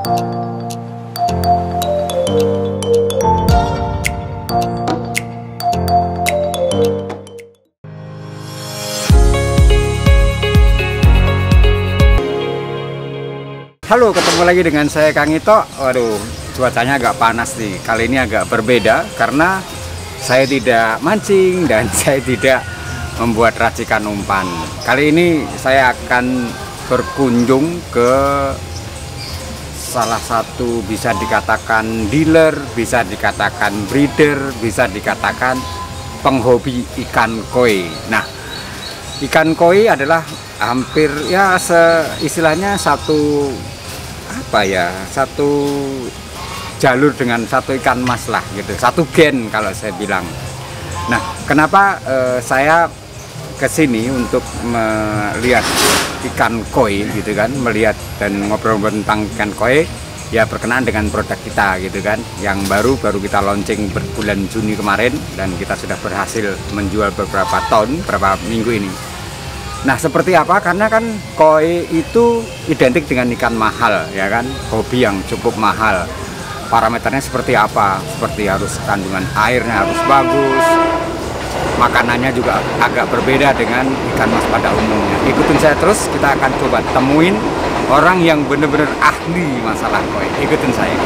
Halo, ketemu lagi dengan saya Kang Ito. Waduh, cuacanya agak panas nih. Kali ini agak berbeda karena saya tidak mancing dan saya tidak membuat racikan umpan. Kali ini saya akan berkunjung ke salah satu, bisa dikatakan dealer, bisa dikatakan breeder, bisa dikatakan penghobi ikan koi. Nah, ikan koi adalah hampir ya istilahnya satu jalur dengan satu ikan mas lah gitu, satu gen kalau saya bilang. Nah, kenapa saya kesini untuk melihat ikan koi gitu kan, melihat dan ngobrol tentang ikan koi, ya berkenaan dengan produk kita gitu kan, yang baru kita launching bulan Juni kemarin dan kita sudah berhasil menjual beberapa ton beberapa minggu ini. Nah, seperti apa? Karena kan koi itu identik dengan ikan mahal, ya kan? Hobi yang cukup mahal. Parameternya seperti apa? Seperti harus kandungan airnya harus bagus. Makanannya juga agak berbeda dengan ikan mas pada umumnya. Ikutin saya terus, kita akan coba temuin orang yang bener-bener ahli masalah koi. Ikutin saya.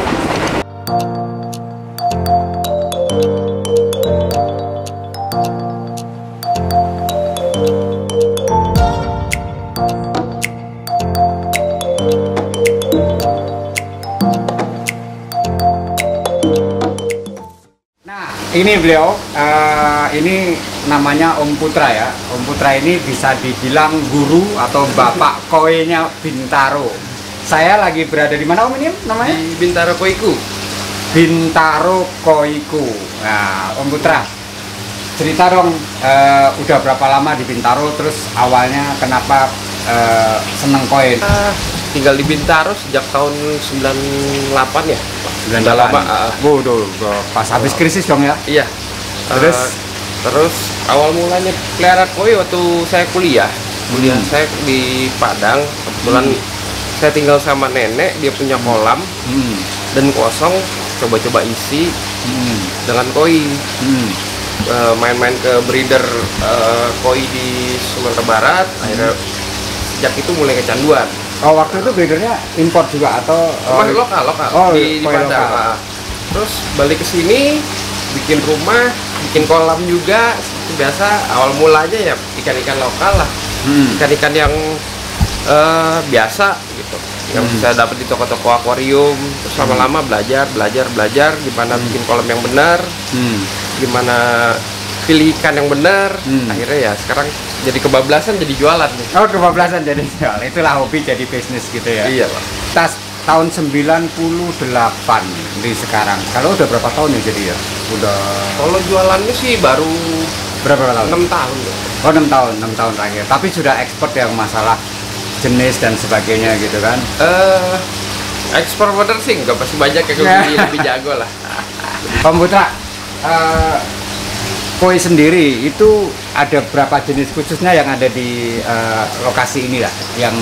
Ini beliau, ini namanya Om Putra ya. Om Putra ini bisa dibilang guru atau bapak koinya Bintaro. Saya lagi berada di mana Om ini namanya? Di Bintaro Koiku. Bintaro Koiku. Nah, Om Putra, cerita dong, udah berapa lama di Bintaro, terus awalnya kenapa seneng koi? Tinggal di Bintaro sejak tahun 98 ya. Udah lama. Waduh, pas habis krisis dong ya? Iya. Terus awal mulanya pelihara koi waktu saya kuliah. Saya di Padang. Kebetulan saya tinggal sama nenek, dia punya kolam dan kosong. Coba-coba isi dengan koi. Main-main ke breeder koi di Sumatera Barat. Akhirnya sejak itu mulai kecanduan. Oh, waktu itu breedernya impor juga atau masih lokal di Padang. Lokal. Terus balik ke sini, bikin rumah, bikin kolam juga. Seperti biasa, awal mulanya ya ikan-ikan lokal lah, ikan-ikan yang biasa gitu, yang bisa dapat di toko-toko akuarium. Terus lama-lama belajar gimana bikin kolam yang benar, gimana pilih ikan yang benar. Akhirnya ya sekarang jadi kebablasan, jadi jualan nih. Oh, kebablasan jadi jual. Itulah hobi jadi bisnis gitu ya. Iya, Pak. Tahun 98 di sekarang. Kalau udah berapa tahun ya jadi ya? Udah. Kalau jualannya sih baru berapa tahun? 6 tahun. Oh, 6 tahun terakhir. Tapi sudah ekspor yang masalah jenis dan sebagainya gitu kan? Ekspor bener sih nggak pasti banyak ya, lebih jago lah. Om Putra, koi sendiri itu ada berapa jenis khususnya yang ada di lokasi ini lah, yang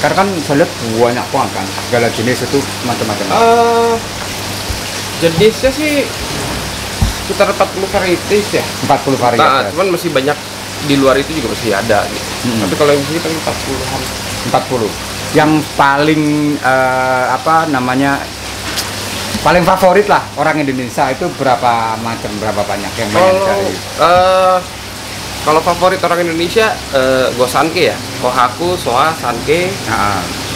karena kan saya lihat banyak banget kan, segala jenis itu macam-macam. Jenisnya sih sekitar 40 varietas ya. 40 varietas. Nah, cuman masih banyak di luar itu juga masih ada gitu. Tapi kalau yang di sini kan 40-an. 40. Yang paling paling favorit lah orang Indonesia itu berapa macam, berapa banyak yang cari? Kalau favorit orang Indonesia Gosanke ya, Kohaku, Soa, Sanke.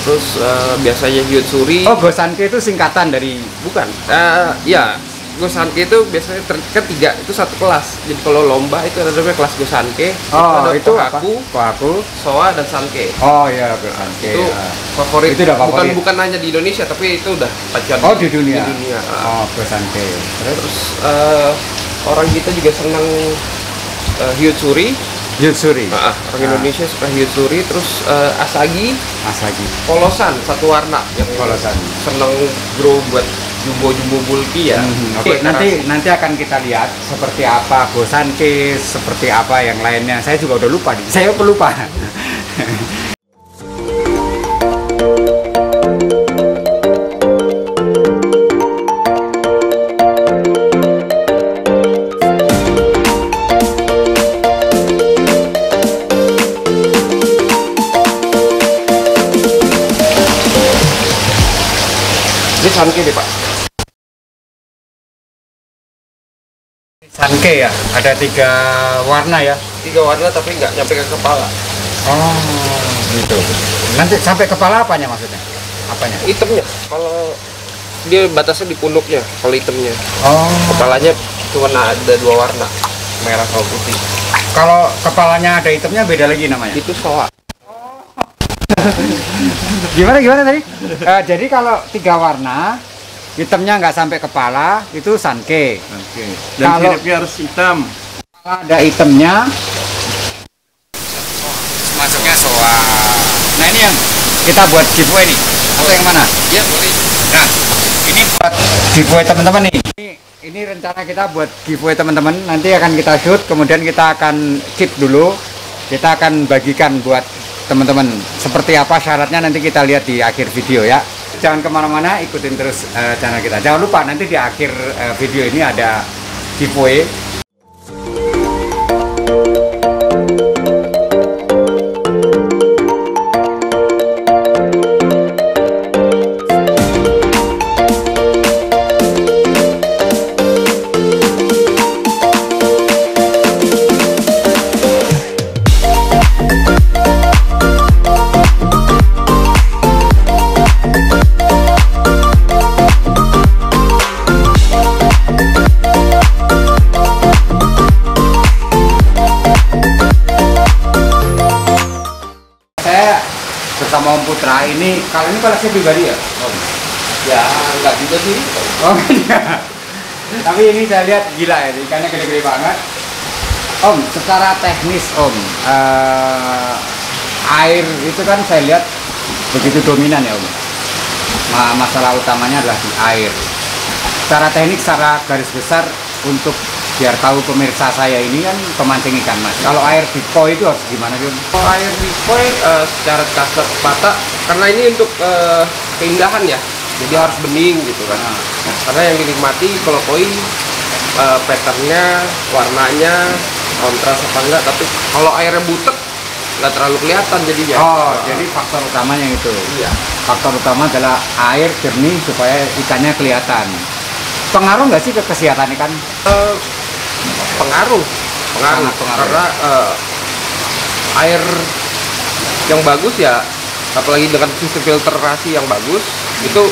Terus biasanya Hyutsuri. Oh, Gosanke itu singkatan dari? Bukan. Ya, Gosanke itu biasanya ketiga itu satu kelas. Jadi kalau lomba itu ada namanya kelas Gosanke. Oh, itu Kohaku, Soa dan Sanke. Oh iya, Gosanke. Itu favorit. Itu udah favorit. Bukan hanya di Indonesia, tapi itu udah pacuan. Oh, di dunia. Di dunia. Oh, Gosanke. Terus orang kita juga senang Hyutsuri. Orang Indonesia suka Hyutsuri. Terus Asagi. Polosan satu warna. Yang Polosan. Senang grow buat jumbo bulky ya. Oke, nanti akan kita lihat seperti apa Gosanke, seperti apa yang lainnya. Saya juga udah lupa nih. Saya pelupa. Ini Sanke deh Pak. Sanke ya, ada 3 warna ya. 3 warna tapi nggak nyampe ke kepala. Oh, gitu. Nanti sampai kepala apanya maksudnya? Apanya? Hitamnya. Kalau dia batasnya di punuknya, kalau hitamnya. Oh. Kepalanya cuma ada 2 warna, merah sama putih. Kalau kepalanya ada hitamnya beda lagi namanya. Itu soa. Gimana tadi? Jadi kalau 3 warna, hitamnya nggak sampai kepala, itu Sanke. Oke. Dan Kalau siripnya harus hitam. kalau ada hitamnya, masuknya soa. Nah ini yang kita buat giveaway nih. Atau yang mana? Iya boleh. Nah, ini buat giveaway teman-teman nih. Ini rencana kita buat giveaway teman-teman. Nanti akan kita shoot, kemudian kita akan keep dulu. Kita akan bagikan buat teman-teman. Seperti apa syaratnya nanti kita lihat di akhir video ya. Jangan kemana-mana, ikutin terus channel kita. Jangan lupa nanti di akhir video ini ada giveaway. Bersama Om Putra ini, kalau ini koleksi pribadi ya? Om? Ya nggak juga sih. Oh iya. Tapi ini saya lihat gila ya, ikannya gede-gede banget. Om, secara teknis Om, air itu kan saya lihat begitu dominan ya Om. Masalah utamanya adalah di air. Secara teknik, secara garis besar untuk biar tahu pemirsa saya ini kan pemancing ikan Mas. Kalau air di koi itu harus gimana sih? Kalau air di koi secara kasar mata, karena ini untuk keindahan ya, jadi harus bening gitu kan. Karena yang dinikmati kalau koi patternnya, warnanya, kontras apa enggak. Tapi kalau airnya butek nggak terlalu kelihatan jadinya. Oh, jadi faktor utamanya itu. Iya. Faktor utama adalah air jernih supaya ikannya kelihatan. Pengaruh nggak sih ke kesehatan ikan? Pengaruh. Pengaruh. Karena air yang bagus ya, apalagi dengan sistem filtrasi yang bagus, itu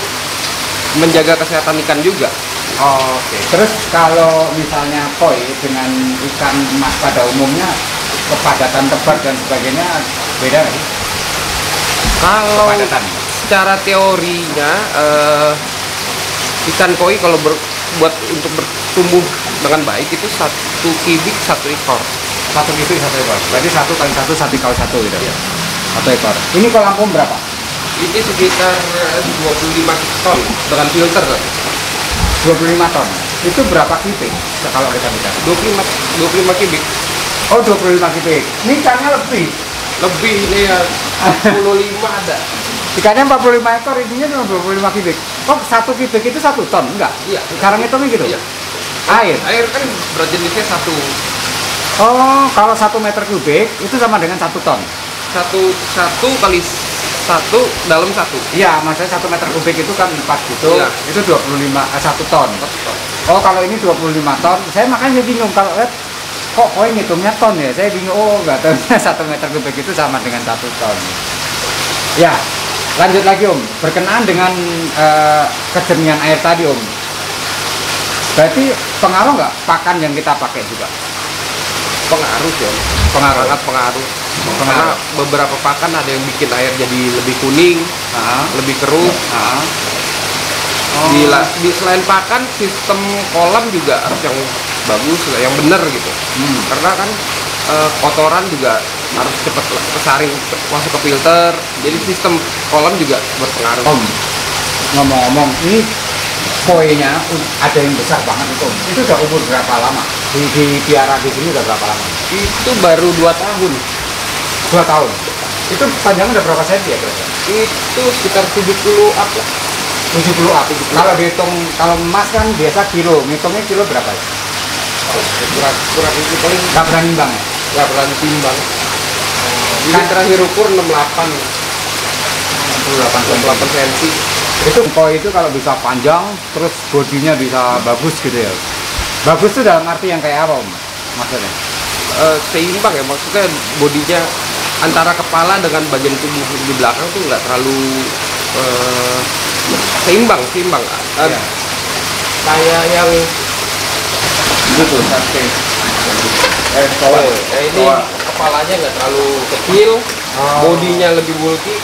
menjaga kesehatan ikan juga. Oh, oke. Terus kalau misalnya koi dengan ikan emas pada umumnya, kepadatan tebar dan sebagainya beda nggak sih? Kalau Kepadatan. secara teorinya ikan koi kalau buat untuk bertumbuh dengan baik itu 1 kubik 1 ekor. 1 kubik 1 ekor. Berarti 1 kali 1 kali 1 gitu. Iya. 1 ekor. Ini kolam pom berapa? Ini sekitar 25 ton dengan filter. 25 ton. Itu berapa kubik kalau kita bicara? 25 kubik. Oh, 25 kubik. Ini ikannya lebih. Lebih ini ya 45 ada. Ikannya 45 ekor, isinya cuma 25 kubik. Oh, 1 kubik itu 1 ton? Enggak? Iya. Sekarang hitungnya gitu? Iya. Air kan berjenisnya 1 Oh, kalau 1 meter kubik itu sama dengan 1 ton? 1 kali 1 dalam 1. Iya, maksudnya 1 meter kubik itu kan 4 gitu. Iya. Itu 1 ton. 1 ton. Oh, kalau ini 25 ton. Saya makanya bingung kalau lihat kok koin ngitungnya ton ya. Saya bingung. Oh, nggak tahu 1 meter kubik itu sama dengan 1 ton. Ya, lanjut lagi Om. Berkenaan dengan kejernihan air tadi Om. Berarti pengaruh nggak pakan yang kita pakai juga? Pengaruh sih Om. Sangat pengaruh. Karena beberapa pakan ada yang bikin air jadi lebih kuning, lebih keruh. Selain pakan, sistem kolam juga harus yang bagus, yang benar gitu. Karena kan kotoran juga harus cepat kesaring masuk ke filter. Jadi sistem kolam juga berpengaruh. Om, ngomong-ngomong, ini koinya ada yang besar banget itu. Itu udah umur berapa lama? Di piara di sini udah berapa lama? Itu baru 2 tahun. 2 tahun. Itu panjangnya udah berapa senti ya kira-kira? Itu sekitar 70 up lah. 70 up. Kalau dihitung, kalau emas kan biasa kilo, ngitungnya kilo berapa ya? Kurang itu paling Nggak berani bang ya? nggak berani timbang. Ini terakhir ukur 68 68 cm. Itu koi itu kalau bisa panjang, terus bodinya bisa bagus gitu ya. Bagus itu dalam arti yang kayak apa, Om? Maksudnya? Seimbang ya, maksudnya bodinya antara kepala dengan bagian tubuh di belakang tuh nggak terlalu seimbang. Iya. Kayak yang Gitu, sate. ini kepalanya nggak terlalu kecil, bodinya lebih bulky.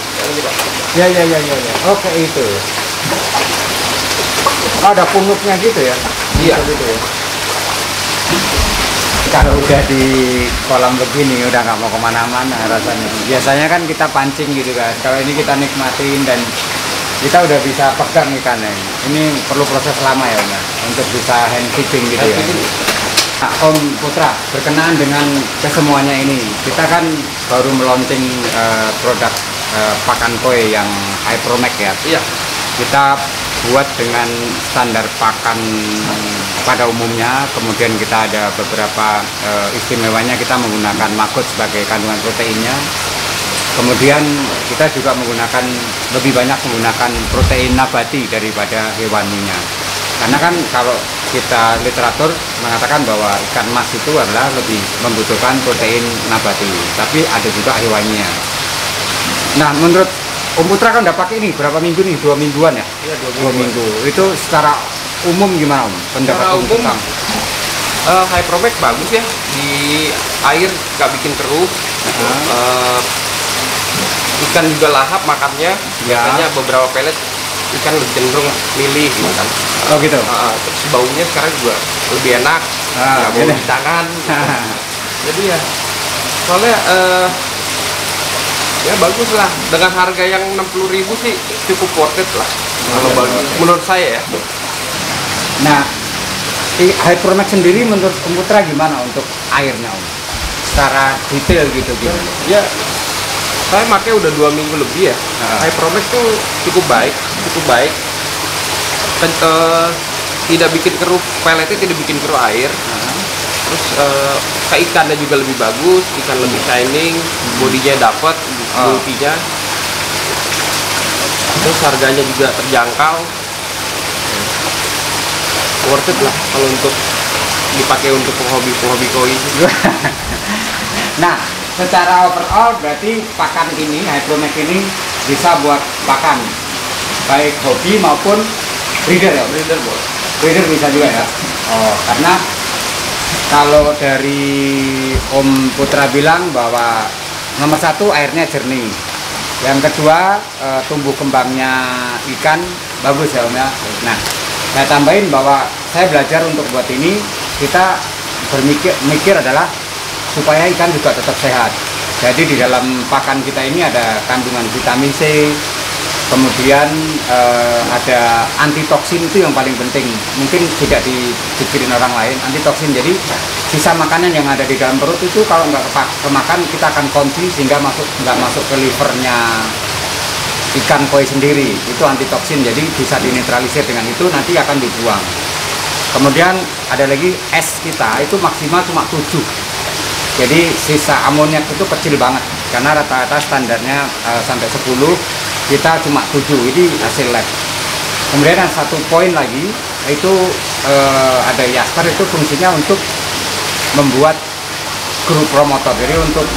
Ya. Oke itu. Ada punuknya gitu ya? Iya. Gitu ya. Kalau udah di kolam begini udah nggak mau kemana-mana rasanya. Biasanya kan kita pancing gitu kan. Kalau ini kita nikmatin dan kita udah bisa pegang ikannya. Ini perlu proses lama ya, Om, untuk bisa hand feeding gitu ya. Nah, Om Putra, berkenaan dengan kesemuanya ini, kita kan baru meluncing produk pakan koi yang Hypromax ya. Iya. Kita buat dengan standar pakan pada umumnya, kemudian kita ada beberapa istimewanya, kita menggunakan maggot sebagai kandungan proteinnya. Kemudian kita juga lebih banyak menggunakan protein nabati daripada hewaninya. Karena kan kalau kita literatur mengatakan bahwa ikan mas itu adalah lebih membutuhkan protein nabati, tapi ada juga hewaninya. Nah, menurut Om Putra kan udah pakai ini berapa minggu nih? 2 mingguan ya? Iya, 2 minggu. Itu secara umum gimana, Om? Pendapat Secara Om umum, tentang Hypromax bagus ya, di air nggak bikin keruh. Ikan juga lahap makannya. Biasanya beberapa pelet ikan lebih cenderung milih gitu kan. Oh gitu. Terus baunya sekarang juga lebih enak, nggak bau di tangan. Jadi ya, soalnya ya bagus lah. Dengan harga yang 60.000 sih cukup worth it lah. Kalau bagus, menurut saya ya. Nah, Hypromax sendiri menurut Om Putra gimana untuk airnya, Om? Secara detail gitu. Ya, saya pakai udah 2 minggu lebih ya. Hypromax tuh cukup baik. Tidak bikin keruh, peletnya tidak bikin keruh air. Terus ke ikannya juga lebih bagus, ikan lebih shining, bodinya dapat, bulkinya. Terus harganya juga terjangkau. Worth it lah kalau untuk dipakai untuk penghobi koi. Nah, secara overall berarti pakan ini, Hypromax ini bisa buat pakan baik hobi maupun breeder ya? Breeder bisa juga ya? Oh, karena kalau dari Om Putra bilang bahwa nomor 1 airnya jernih, yang kedua tumbuh kembangnya ikan bagus ya, Om ya. Nah, saya tambahin bahwa saya belajar untuk buat ini, kita mikir adalah supaya ikan juga tetap sehat. Jadi di dalam pakan kita ini ada kandungan vitamin C, kemudian ada antitoksin, itu yang paling penting. Mungkin tidak dipikirin orang lain, antitoksin. Jadi sisa makanan yang ada di dalam perut itu kalau nggak kemakan, kita akan konsi sehingga nggak masuk ke livernya ikan koi sendiri. Itu antitoksin, jadi bisa dinetralisir dengan itu, nanti akan dibuang. Kemudian ada lagi es kita, itu maksimal cuma 7. Jadi sisa amoniak itu kecil banget, karena rata-rata standarnya sampai 10, kita cuma 7, ini hasil lab. Kemudian ada 1 poin lagi, itu ada Jasper, itu fungsinya untuk membuat growth promotor, jadi untuk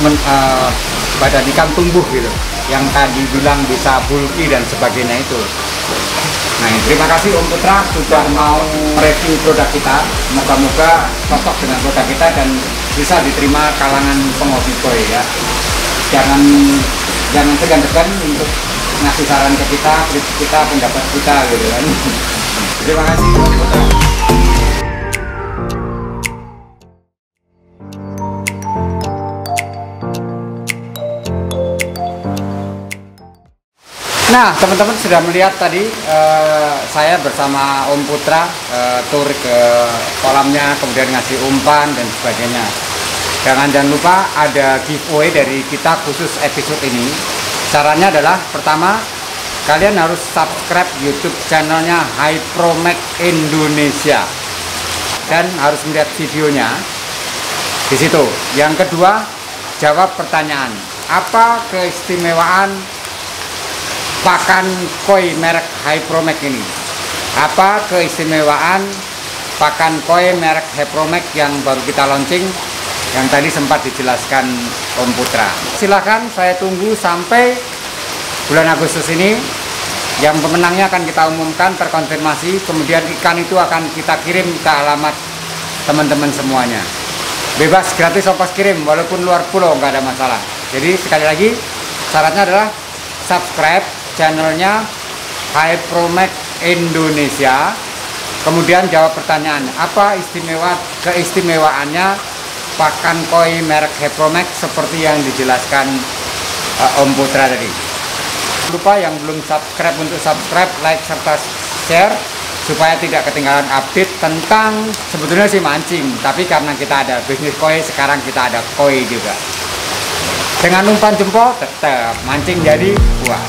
badan ikan tumbuh gitu, yang tadi bilang bisa bulky dan sebagainya itu. Nah, terima kasih Om Putra sudah mau review produk kita. Moga-moga cocok dengan produk kita dan bisa diterima kalangan penghobi koi ya. Jangan segan-segan untuk ngasih saran ke kita, kritik kita, pendapat kita gitu kan. Terima kasih Om Putra. Nah, teman-teman sudah melihat tadi saya bersama Om Putra tur ke kolamnya, kemudian ngasih umpan dan sebagainya. Jangan lupa ada giveaway dari kita khusus episode ini. Caranya adalah pertama, kalian harus subscribe YouTube channelnya Hypromax Indonesia dan harus melihat videonya di situ. Yang kedua, jawab pertanyaan, apa keistimewaan pakan koi merek Hypromax ini. Apa keistimewaan pakan koi merek Hypromax yang baru kita launching, yang tadi sempat dijelaskan Om Putra. Silakan saya tunggu sampai bulan Agustus ini. Yang pemenangnya akan kita umumkan, terkonfirmasi, kemudian ikan itu akan kita kirim ke alamat teman-teman semuanya. Bebas, gratis ongkos kirim, walaupun luar pulau nggak ada masalah. Jadi sekali lagi, syaratnya adalah subscribe channelnya Hypromax Indonesia. Kemudian jawab pertanyaan, apa keistimewaannya pakan koi merek Hypromax seperti yang dijelaskan Om Putra tadi. Lupa yang belum subscribe untuk subscribe, like, serta share supaya tidak ketinggalan update tentang sebetulnya sih mancing, tapi karena kita ada bisnis koi, sekarang kita ada koi juga. Dengan umpan jempol tetap mancing jadi puas.